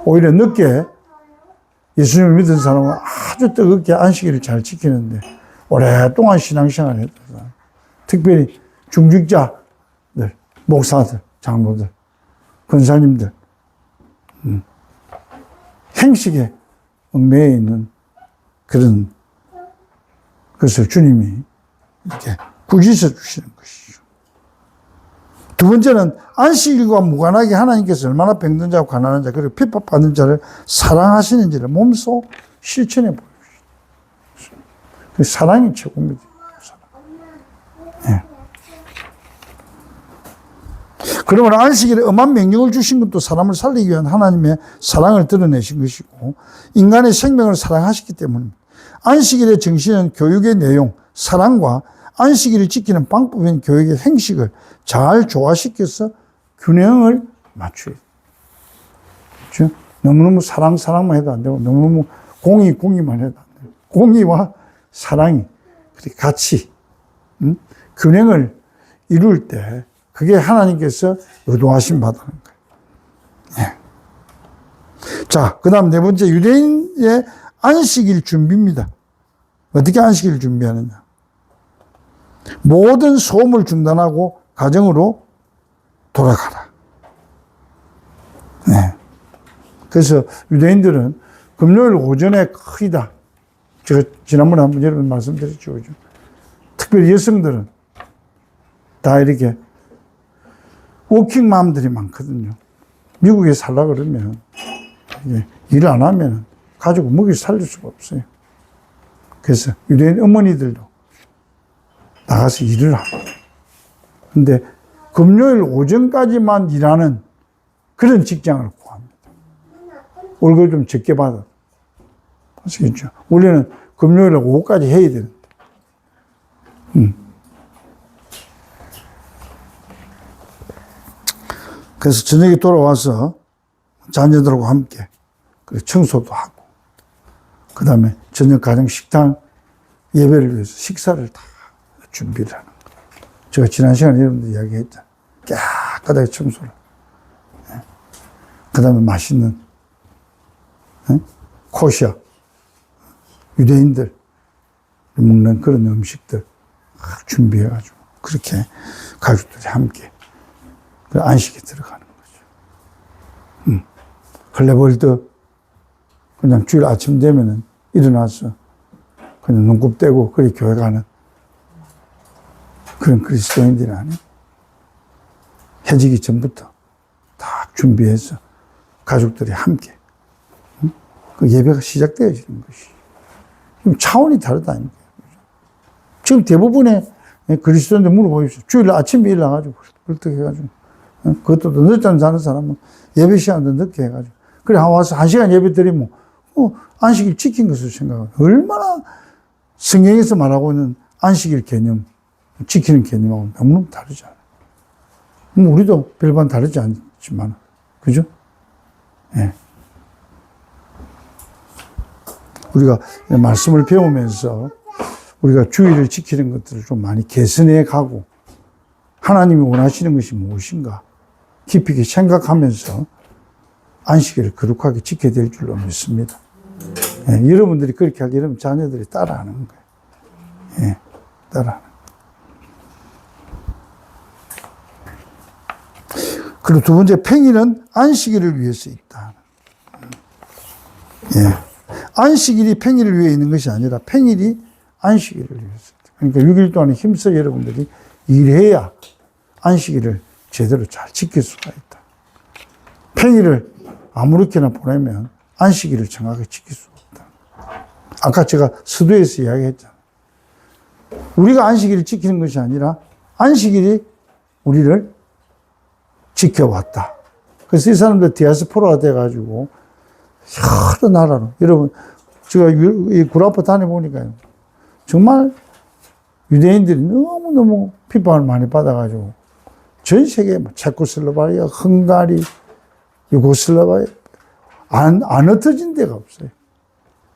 오히려 늦게 예수님을 믿은 사람은 아주 뜨겁게 안식일을 잘 지키는데 오랫동안 신앙생활을 했던 사람, 특별히 중직자들, 목사들, 장로들, 권사님들, 행식에 얽매여 있는 그런 것을 주님이 이렇게 꾸짖어 주시는 것이죠. 두 번째는 안식일과 무관하게 하나님께서 얼마나 병든 자고 가난한 자 그리고 핍박받는 자를 사랑하시는지를 몸소 실천해 보여주시죠. 그 사랑이 최고입니다. 네. 그러면 안식일에 엄한 명령을 주신 것도 사람을 살리기 위한 하나님의 사랑을 드러내신 것이고 인간의 생명을 사랑하셨기 때문입니다. 안식일의 정신은 교육의 내용, 사랑과 안식일을 지키는 방법인 교육의 행식을 잘 조화시켜서 균형을 맞춰야 돼요. 그렇죠? 너무너무 사랑만 해도 안 되고 너무너무 공의만 해도 안 되고 공의와 사랑이 그렇게 같이 균형을 이룰 때 그게 하나님께서 의도하신 바다는 거예요. 예. 자, 그 다음 네 번째 유대인의 안식일 준비입니다. 어떻게 안식일을 준비하느냐. 모든 소음을 중단하고 가정으로 돌아가라. 네. 그래서 유대인들은 금요일 오전에 거의다. 제가 지난번에 한번 여러분 말씀드렸죠. 그죠? 특별히 여성들은 다 이렇게 워킹맘들이 많거든요. 미국에 살라 그러면 일 안 하면 가지고 먹이 살릴 수가 없어요. 그래서 유대인 어머니들도 나가서 일을 하고. 근데 금요일 오전까지만 일하는 그런 직장을 구합니다. 월급 좀 적게 받아. 아시겠죠? 원래는 금요일 오후까지 해야 되는데. 그래서 저녁에 돌아와서 자녀들하고 함께 청소도 하고, 그 다음에 저녁 가정 식당 예배를 위해서 식사를 다 준비를 하는 거예요. 제가 지난 시간에 여러분들 이야기했죠. 깨끗하게 청소를. 그 다음에 맛있는 코시아, 유대인들 먹는 그런 음식들 준비해가지고 그렇게 가족들이 함께 안식에 들어가는 거죠. 클레벌드 그냥 주일 아침 되면은 일어나서 그냥 눈곱 떼고 그리 교회 가는 그런 그리스도인들이 아니에요. 해지기 전부터 다 준비해서 가족들이 함께 그 예배가 시작되어지는 것이 차원이 다르다는 거예요. 지금 대부분의 그리스도인들 물어보십시오. 주일 아침에 일어나가지고 벌떡 해가지고 그것도 늦잠 자는 사람은 예배 시간도 늦게 해가지고 그래 와서 1시간 예배 드리면 안식일 지킨 것을 생각하고 얼마나 성경에서 말하고 있는 안식일 개념 지키는 개념하고 너무너무 다르잖아요. 우리도 별반 다르지 않지만 그죠? 예. 우리가 말씀을 배우면서 우리가 주의를 지키는 것들을 좀 많이 개선해 가고 하나님이 원하시는 것이 무엇인가 깊이 있게 생각하면서 안식일을 거룩하게 지켜야 될 줄로 믿습니다. 예, 여러분들이 그렇게 하기 여러분 자녀들이 따라하는 거예요. 예, 따라하는 거예요. 그리고 두 번째, 평일은 안식일을 위해서 있다. 예. 안식일이 평일을 위해 있는 것이 아니라 평일이 안식일을 위해서. 그러니까 6일 동안 힘써 여러분들이 일해야 안식일을 제대로 잘 지킬 수가 있다. 평일을 아무렇게나 보내면 안식일을 정확하게 지킬 수 없다. 아까 제가 서두에서 이야기했잖아요. 우리가 안식일을 지키는 것이 아니라 안식일이 우리를 지켜왔다. 그래서 이 사람들 디아스포라가 돼가지고 여러 나라로, 여러분, 제가 이 구라파 다녀보니까요. 정말 유대인들이 너무너무 핍박을 많이 받아가지고 전 세계 체코슬로바키아, 헝가리, 유고슬라바키아 안 흩어진 데가 없어요.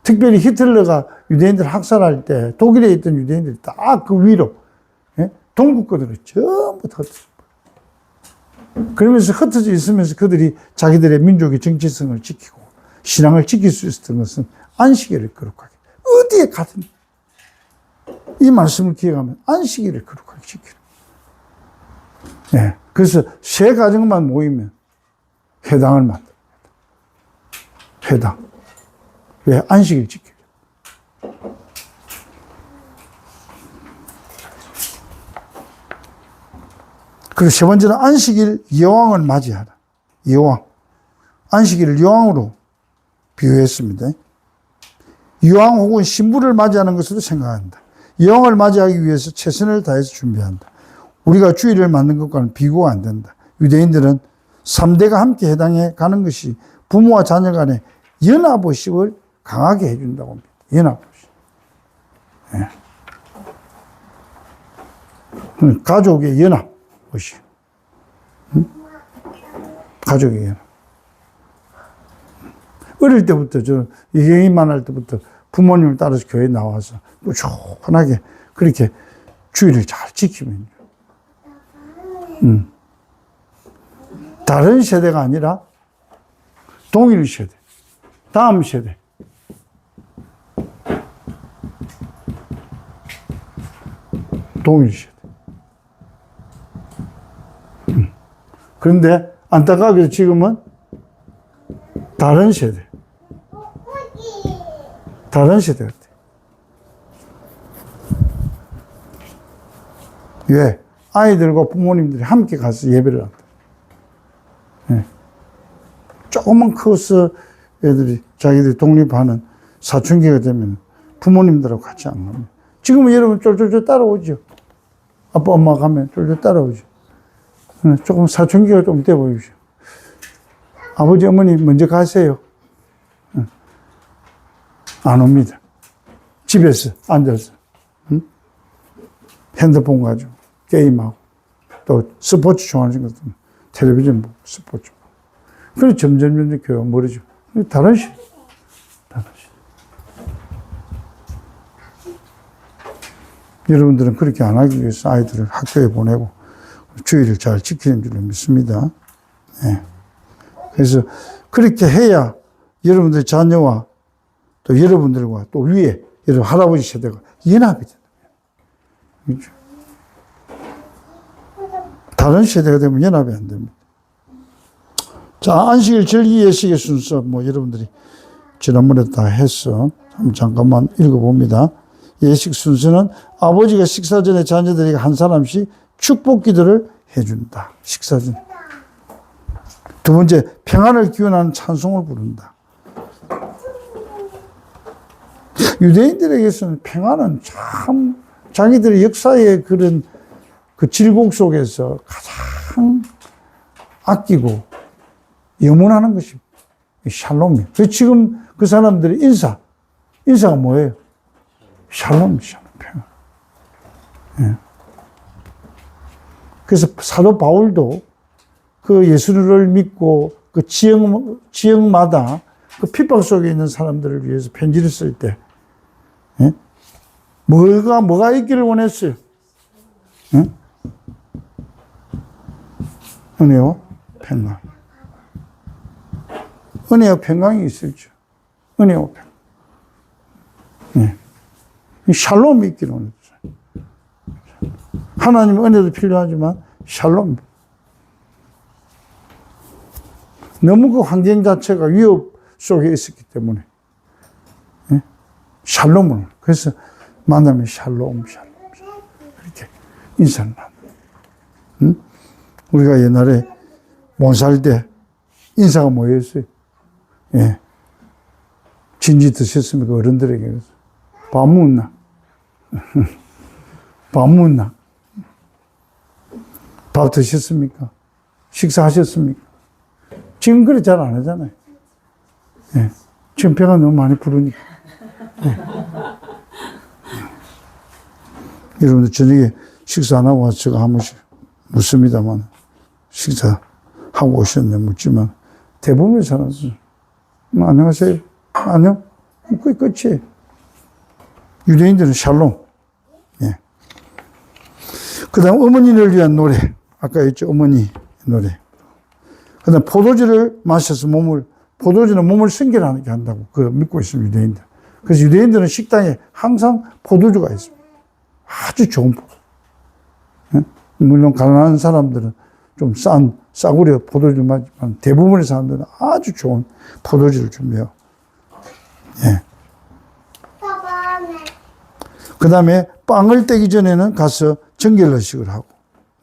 특별히 히틀러가 유대인들 학살할 때 독일에 있던 유대인들이 다 그 위로 동북권으로 전부 다 흩어져. 그러면서 흩어져 있으면서 그들이 자기들의 민족의 정체성을 지키고 신앙을 지킬 수 있었던 것은 안식일을 거룩하게. 어디에 가든 이 말씀을 기억하면 안식일을 거룩하게 지키는. 네. 그래서 세 가정만 모이면 회당을 만듭니다. 회당. 왜? 안식일 지키려. 그리고 세 번째는 안식일 여왕을 맞이하라. 여왕. 안식일을 여왕으로 비유했습니다. 여왕 혹은 신부를 맞이하는 것으로 생각한다. 여왕을 맞이하기 위해서 최선을 다해서 준비한다. 우리가 주일을 만든 것과는 비교가 안 된다. 유대인들은 3대가 함께 해당해 가는 것이 부모와 자녀 간의 연합의식을 강하게 해준다고 합니다. 연합의식. 네. 가족의 연합의식. 가족의 연합. 어릴 때부터, 예경이만 할 때부터 부모님을 따라서 교회에 나와서 꾸준하게 그렇게 주일을 잘 지키면요. 다른 세대가 아니라 동일 세대, 다음 세대. 동일 세대. 그런데 안타깝게도 지금은 다른 세대. 다른 세대 같아. 왜? 아이들과 부모님들이 함께 가서 예배를 한다. 네. 조금만 커서 애들이 자기들이 독립하는 사춘기가 되면 부모님들하고 같이 안 갑니다. 지금은 여러분 쫄쫄쫄 따라오죠. 아빠, 엄마 가면 쫄쫄 따라오죠. 조금 사춘기가 좀 돼 보이죠. 아버지, 어머니 먼저 가세요. 안 옵니다. 집에서 앉아서 핸드폰 가지고 게임하고 또 스포츠 좋아하는 것들 텔레비전 보고 스포츠 보고. 그래서 점점 교회가 멀어지고. 다른 시. 여러분들은 그렇게 안 하기 위해서 아이들을 학교에 보내고 주의를 잘 지키는 줄로 믿습니다. 네. 그래서 그렇게 해야 여러분들 자녀와 또 여러분들과 또 위에 여러분 할아버지 세대가 연합이 된다. 그렇죠? 다른 세대가 되면 연합이 안 됩니다. 자, 안식일 절기 예식의 순서, 여러분들이 지난번에 다 했어. 잠깐만 읽어봅니다. 예식 순서는 아버지가 식사 전에 자녀들에게 한 사람씩 축복 기도를 해준다. 식사 전. 두 번째, 평안을 기원하는 찬송을 부른다. 유대인들에게서는 평안은 참 자기들의 역사의 그런 그 질곡 속에서 가장 아끼고 염원하는 것이 샬롬이에요. 그래서 지금 그 사람들의 인사가 뭐예요? 샬롬, 평안. 예. 그래서 사도 바울도 그 예수를 믿고 그 지역마다 그 핍박 속에 있는 사람들을 위해서 편지를 쓸 때, 예? 뭐가 있기를 원했어요? 예? 은혜와 평강. 은혜와 평강이 있을죠. 은혜와 평강. 예. 샬롬이 있기를 원했어요. 하나님의 은혜도 필요하지만 샬롬. 너무 그 환경 자체가 위협 속에 있었기 때문에 예? 샬롬을. 그래서 만나면 샬롬. 이렇게 인사를 나눠. 응? 우리가 옛날에 못 살 때 인사가 뭐였어요? 예. 진지 드셨습니까? 어른들에게. 그래서. 밥 묻나? 밥 묻나? 밥 드셨습니까? 식사하셨습니까? 지금 그래 잘 안 하잖아요. 예. 지금 배가 너무 많이 부르니까. 예. 여러분들 저녁에 식사 안 하고 와서 제가 한 번씩 묻습니다만, 식사하고 오셨냐 묻지만, 대부분 잘 안 써요. 안녕하세요. 안녕? 그게 끝이에요. 유대인들은 샬롬. 예. 그 다음 어머니를 위한 노래. 아까 했죠. 어머니 노래. 그 다음 포도주를 마셔서 포도주는 몸을 성결하게 한다고 믿고 있습니다. 유대인들. 그래서 유대인들은 식당에 항상 포도주가 있습니다. 아주 좋은 포도. 예? 물론 가난한 사람들은 좀 싸구려 포도주를 마시지만 대부분의 사람들은 아주 좋은 포도주를 준비해요. 예. 그 다음에 빵을 떼기 전에는 가서 정결의식을 하고,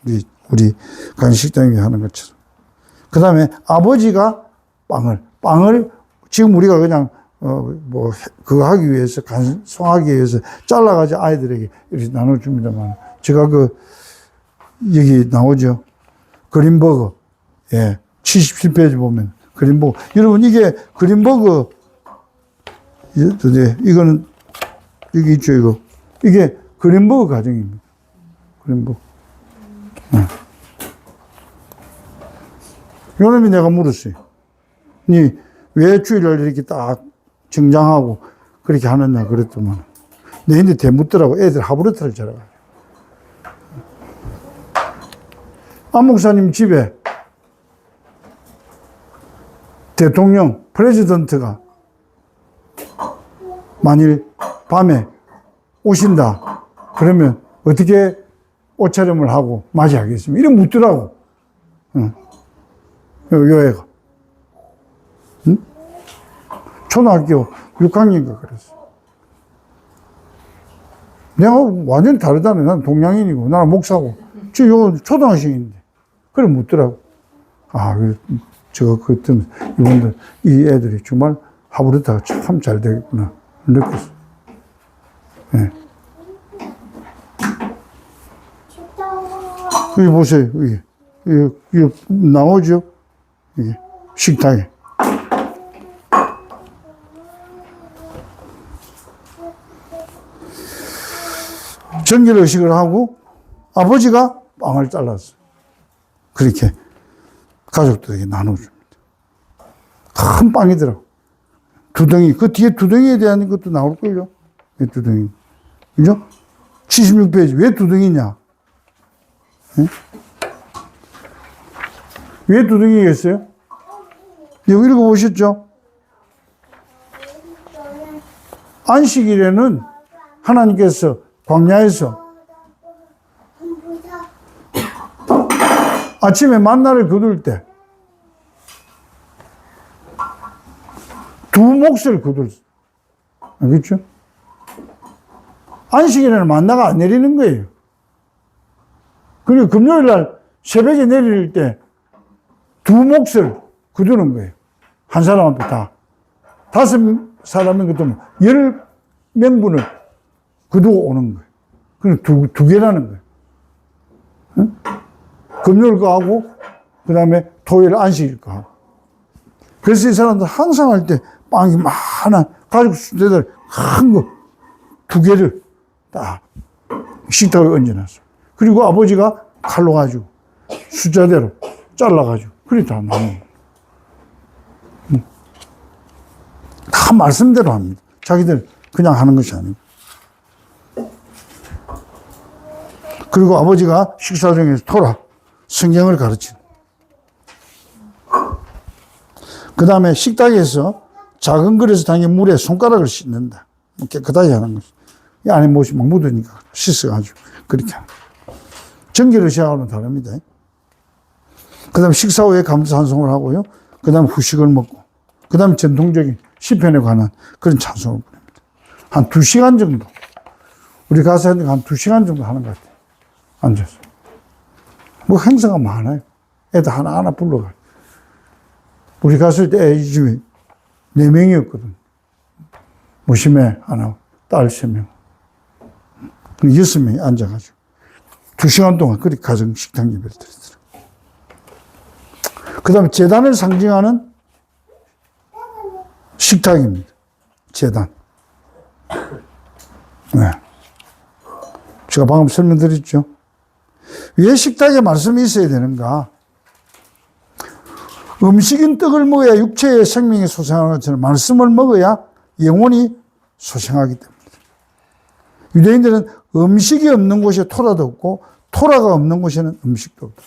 우리 간식당에 하는 것처럼. 그 다음에 아버지가 빵을 지금 우리가 그냥, 그거 하기 위해서, 간송하기 위해서 잘라가지고 아이들에게 이렇게 나눠줍니다만, 제가 여기 나오죠. 그린버거. 예. 77페이지 보면, 그린버거. 여러분, 이게 그린버거, 이거는, 여기 있죠, 이거. 이게 그린버거 과정입니다. 그린버거. 요놈이 내가 물었어요. 니 왜 주일날 이렇게 딱 정장하고 그렇게 하느냐 그랬더만, 너희들 대묻더라고. 애들 하브르트를 잘해가지고. 안 목사님 집에 대통령, 프레지던트가 만일 밤에 오신다. 그러면 어떻게 옷차림을 하고 맞이하겠습니까? 이런 묻더라고. 요 애가. 응? 초등학교 6학년인가 그랬어. 내가 완전히 다르다네. 난 동양인이고, 나는 목사고. 요 초등학생인데. 그래 묻더라고. 그때 이분들, 이 애들이 정말 하브르타가 참 잘 되겠구나. 느꼈어. 예. 여기 보세요. 여기 나오죠? 이게 식탁에. 정결의식을 하고 아버지가 빵을 잘랐어요. 그렇게 가족들에게 나눠줍니다. 큰 빵이더라고. 두덩이. 그 뒤에 두덩이에 대한 것도 나올걸요? 왜 두덩이? 그죠? 76페이지. 왜 두덩이냐? 네? 왜 두덩이겠어요? 여기 읽어보셨죠? 안식일에는 하나님께서 광야에서 아침에 만나를 거둘 때 두 몫을 거둘. 알겠죠? 안식일에는 만나가 안 내리는 거예요. 그리고 금요일 날 새벽에 내릴 때 두 몫을 거두는 거예요. 한 사람 앞에 다. 5사람인 것도 10명분을 거두고 오는 거예요. 그럼 두 개라는 거예요. 응? 금요일 거 하고, 그 다음에 토요일 안식일 거 하고. 그래서 이 사람들 항상 할 때 빵이 많아. 가족 순대들 큰 거, 2개를 딱 식탁에 얹어놨어. 그리고 아버지가 칼로 가지고 숫자대로 잘라가지고, 그래 다 나오는 거예요. 다 말씀대로 합니다. 자기들 그냥 하는 것이 아니고. 그리고 아버지가 식사 중에서 토라, 성경을 가르치는. 그 다음에 식탁에서 작은 그릇에 담긴 물에 손가락을 씻는다. 깨끗하게 하는 거죠. 이 안에 무엇이 막 묻으니까 씻어가지고 그렇게 하는 거예요. 정결의식하고는 다릅니다. 그 다음에 식사 후에 감사찬송을 하고요. 그 다음에 후식을 먹고, 그 다음에 전통적인 시편에 관한 그런 찬송을 부릅니다. 한 2시간 정도. 우리 가서 한 2시간 정도 하는 것 같아요. 앉아서. 뭐 행사가 많아요. 애들 하나하나 불러가요. 우리 갔을 때 애 집에 4명이었거든. 무심해 하나, 딸 3명. 6명이 앉아가지고 2시간 동안 그리 가정 식당 예배를 드리더라고요. 그 다음에 제단을 상징하는 식탁입니다. 제단. 네. 제가 방금 설명드렸죠. 왜 식탁에 말씀이 있어야 되는가? 음식인 떡을 먹어야 육체의 생명이 소생하는 것처럼 말씀을 먹어야 영혼이 소생하기 때문입니다. 유대인들은 음식이 없는 곳에 토라도 없고 토라가 없는 곳에는 음식도 없다.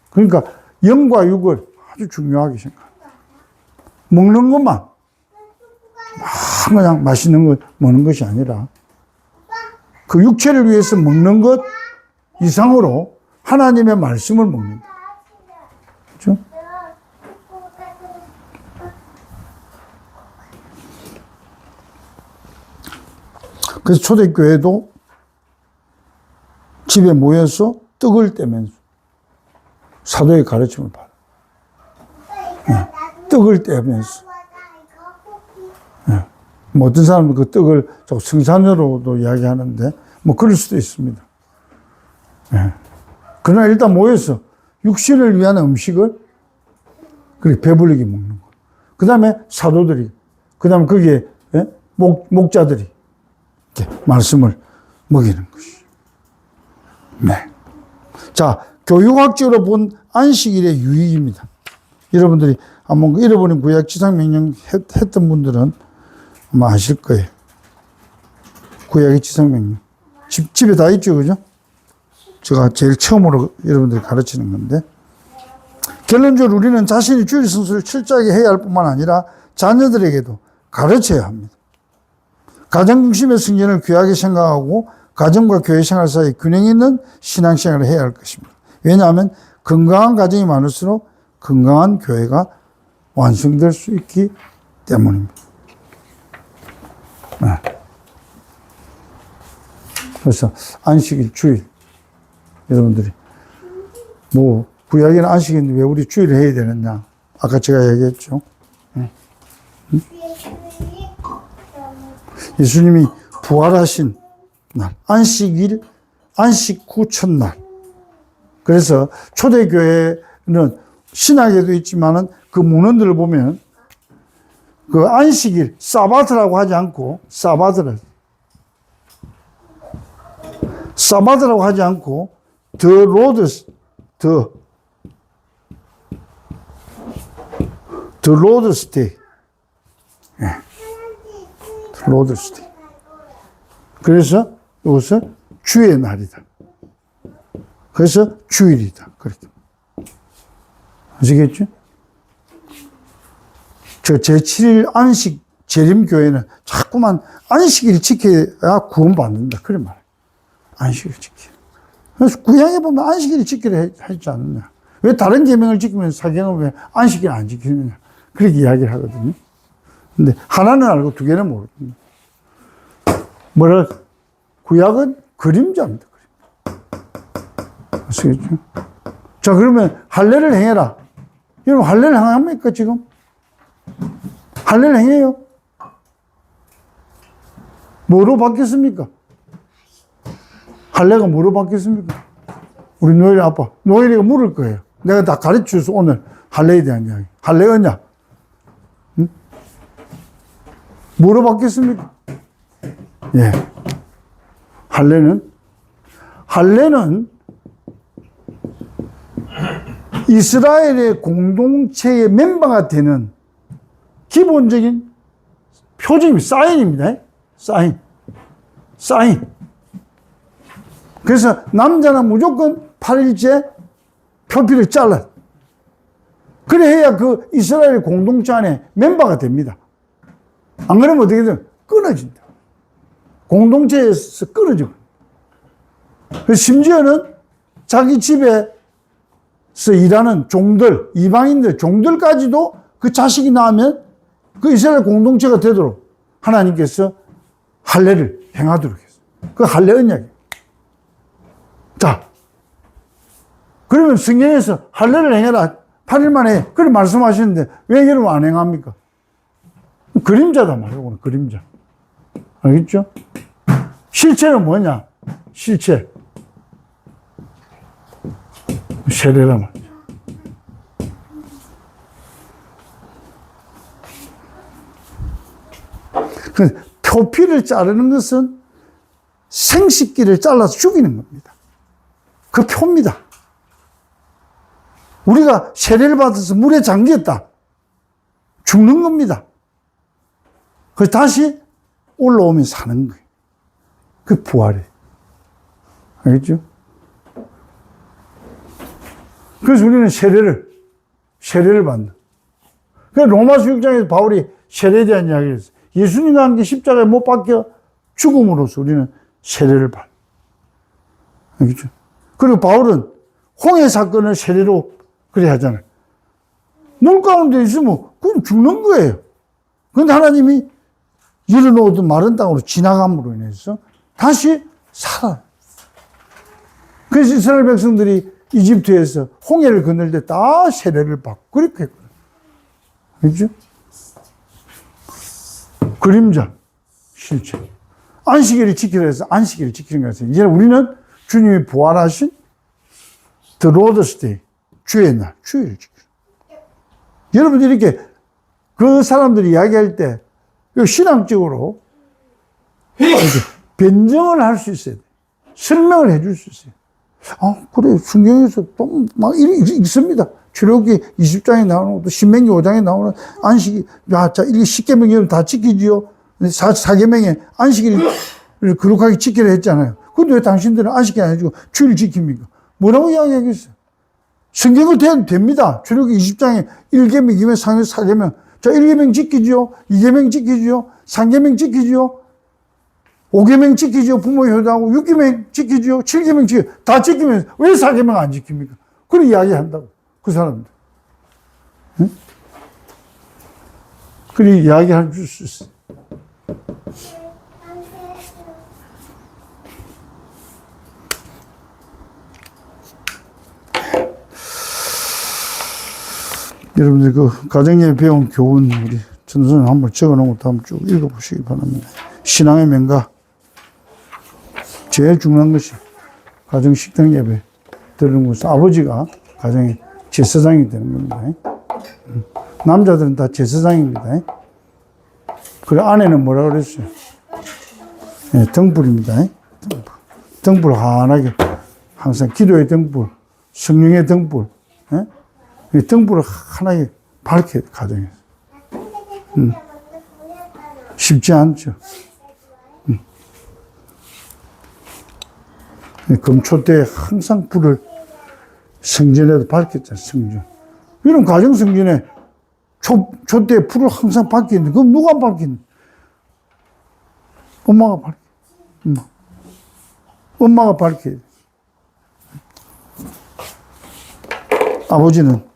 그러니까 영과 육을 아주 중요하게 생각합니다. 먹는 것만 그냥 맛있는 것 먹는 것이 아니라 그 육체를 위해서 먹는 것 이상으로 하나님의 말씀을 먹는다. 그렇죠? 그래서 초대교회도 집에 모여서 떡을 떼면서 사도의 가르침을 받아요. 떡을 떼면서. 뭐 어떤 사람은 그 떡을 성산으로도 이야기하는데 뭐 그럴 수도 있습니다. 그러나 일단 모여서 육신을 위한 음식을 그렇게 배불리게 먹는 거. 그 다음에 사도들이, 그 다음에 거기에 목자들이 이렇게 말씀을 먹이는 것이죠. 네. 자, 교육학적으로 본 안식일의 유익입니다. 여러분들이 한번 잃어버린 구약 지상명령 했던 분들은 아마 아실 거예요. 구약의 지상명령. 집에 다 있죠, 그죠? 제가 제일 처음으로 여러분들이 가르치는 건데. 결론적으로 우리는 자신이 주일 성수를 철저하게 해야 할 뿐만 아니라 자녀들에게도 가르쳐야 합니다. 가정 중심의 성전을 귀하게 생각하고 가정과 교회 생활 사이 균형 있는 신앙생활을 해야 할 것입니다. 왜냐하면 건강한 가정이 많을수록 건강한 교회가 완성될 수 있기 때문입니다. 네. 그래서 안식일, 주일 여러분들이 뭐 구약에는 안식일인데 왜 우리 주일을 해야 되느냐? 아까 제가 얘기했죠. 예수님이 부활하신 날, 안식일, 안식 후 첫날. 그래서 초대교회는 신학에도 있지만은 그 문헌들을 보면 그 안식일, 사바드라고 하지 않고, 사바드라고 하지 않고, the Lord's day. the Lord's day. 그래서 이것은 주의 날이다. 그래서 주일이다. 그렇게. 아시겠죠? 저 제7일 안식 재림교회는 자꾸만 안식일 지켜야 구원받는다. 그래 말이에요. 안식일 지켜. 그래서 구약에 보면 안식일 지키라 하지 않느냐. 왜 다른 계명을 지키면 사계는 왜 안식일 안 지키느냐. 그렇게 이야기를 하거든요. 근데 하나는 알고 두 개는 모르거든요. 뭐라, 구약은 그림자입니다. 아시겠죠? 자, 그러면 할례를 행해라. 여러분, 할례를 행합니까, 지금? 할례를 행해요? 뭐로 바뀌었습니까? 할례가 뭐로 바뀌었습니까? 우리 노엘이 아빠, 노엘이가 물을 거예요. 내가 다 가르쳐줘서 오늘 할례에 대한 이야기. 할례 언약. 응? 뭐로 바뀌었습니까? 예. 할례는 이스라엘의 공동체의 멤버가 되는 기본적인 표징입니다. 사인입니다. 사인. 그래서 남자는 무조건 8일째 표피를 잘라. 그래 해야 그 이스라엘 공동체 안에 멤버가 됩니다. 안 그러면 어떻게 돼요? 끊어진다. 공동체에서 끊어지고. 심지어는 자기 집에서 일하는 종들, 이방인들, 종들까지도 그 자식이 나오면 그 이스라엘 공동체가 되도록 하나님께서 할례를 행하도록 했어요. 그 할례 언약이에요. 자, 그러면 성경에서 할례를 행해라. 8일 만에 그렇게 말씀하시는데 왜 여러분 안 행합니까? 그림자다 말이에요. 그림자. 알겠죠? 실체는 뭐냐? 실체. 세례란 말이죠. 표피를 자르는 것은 생식기를 잘라서 죽이는 겁니다. 그 표입니다. 우리가 세례를 받아서 물에 잠겼다. 죽는 겁니다. 그래서 다시 올라오면 사는 거예요. 그 부활이에요. 알겠죠? 그래서 우리는 세례를 받는. 그래서 로마서 6장에서 바울이 세례에 대한 이야기를 했어요. 예수님과 함께 십자가에 못 박혀 죽음으로써 우리는 세례를 받는. 알겠죠? 그리고 바울은 홍해 사건을 세례로 그래 하잖아요. 물 가운데 있으면 그건 죽는 거예요. 그런데 하나님이 일어놓은 마른 땅으로 지나감으로 인해서 다시 살아요. 그래서 이스라엘 백성들이 이집트에서 홍해를 건널 때 다 세례를 받고 그렇게 했거든요. 그렇죠? 그림자, 실체. 안식일을 지키라 해서 안식일을 지키는 것이죠. 이제 우리는 주님이 부활하신 The Lord's Day, 주의 날, 주일을 지키는. 여러분들이 이렇게 그 사람들이 이야기할 때 신앙적으로 이렇게 변정을 할 수 있어야 돼. 설명을 해줄 수 있어요. 그래, 성경에서 또 막 있습니다. 출애굽기 20장에 나오는 것도 신명기 5장에 나오는 안식이, 자, 이게 10계명 다 지키지요. 4계명에 안식일을 거룩하게 지키라 했잖아요. 근데 왜 당신들은 안식일 안 해주고 주일 지킵니까? 뭐라고 이야기하겠어요? 성경을 대해도 됩니다. 출애굽기 20장에 1계명, 2계명, 3계명, 4계명. 자, 1계명 지키지요. 2계명 지키지요. 3계명 지키지요. 5계명 지키지요. 부모 효도하고 6계명 지키지요. 7계명 지키지요. 다 지키면서 왜 4계명 안 지킵니까? 그런 이야기 한다고. 그 사람들. 응? 그런 이야기 할 수 있어요. 여러분들 그 가정예배 배운 교훈 우리 전도사님 한번 적어놓은 것도 한번 쭉 읽어보시기 바랍니다. 신앙의 명가. 제일 중요한 것이 가정 식당 예배 드리는 것은 아버지가 가정의 제사장이 되는 겁니다. 남자들은 다 제사장입니다. 그리고 아내는 뭐라 그랬어요? 네, 등불입니다. 등불 환하게 항상 기도의 등불, 성령의 등불, 등불을 하나에 밝게 가정에서. 쉽지 않죠. 금초 때 항상 불을 성전에도 밝혔잖아요, 성전. 이런 가정 성전에 초 때 불을 항상 밝히는데, 그럼 누가 밝히는데? 엄마가 밝혀. 엄마가 밝혀야 돼. 아버지는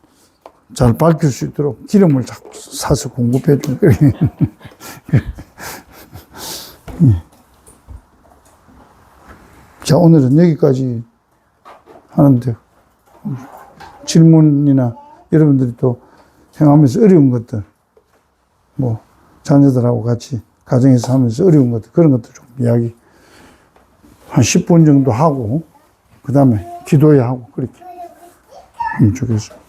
잘 밝힐 수 있도록 기름을 자꾸 사서 공급해 준 거예요. 자, 오늘은 여기까지 하는데, 질문이나 여러분들이 또 행하면서 어려운 것들, 뭐, 자녀들하고 같이 가정에서 하면서 어려운 것들, 그런 것들 좀 이야기 한 10분 정도 하고, 그 다음에 기도해야 하고, 그렇게. 좋겠습니다.